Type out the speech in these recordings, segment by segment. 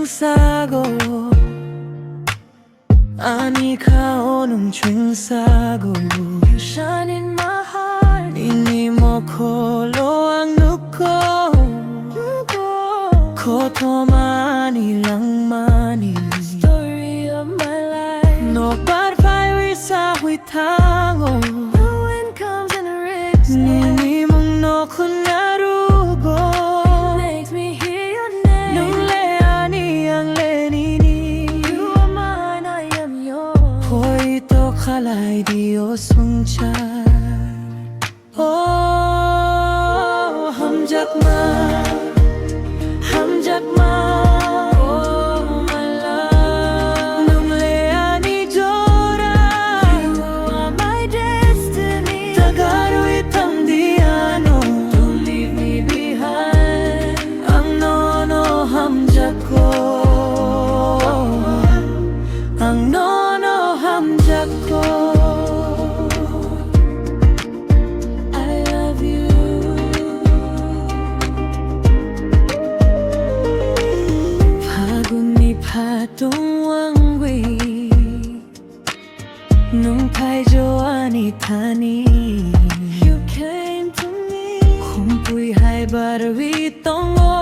sago Ani kaonong chewing sago You shine in my heart Ini mo kolo ang nuko Koto mani lang mani Story of my life No bad fire sa huitango The wind comes and rips Nini mong no kunarugo It makes me hear your name Nung leani ang lenini You are mine, I am yours Hoy to kalay Diyos mong tiyan Oh, Hamjakma Hamjakma, oh my love Nung leani jora You are my destiny Tagaro itang diano Don't leave me behind Ang nono hamjakko Ang nono hamjakko Patungwang wi Nung kay Joanny Tani You came to me Kung pu'y hay barawi tongo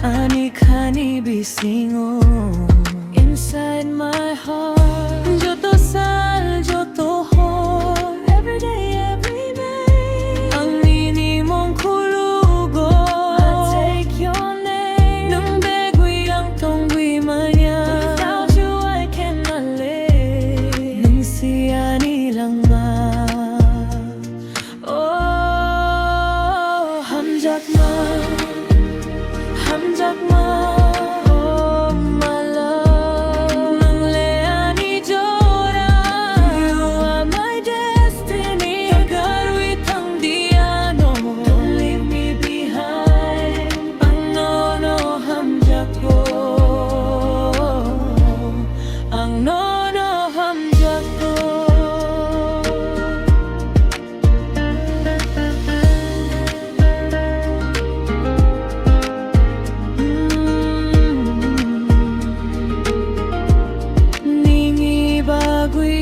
Ani kani bisingo Inside my heart Joto sal, joto ho Every day, every day Ang nini mong kulugo I take your Without you I cannot live Nung siya nilang ma Oh, Hamjakma Hamjakma Oh, my love Nung leani jora You are my destiny Tagaruit ang diano Don't leave me behind Ang nono hamjakko Ang nono hamjakko Ningi bagoy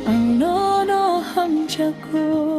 Ang nono hamjakko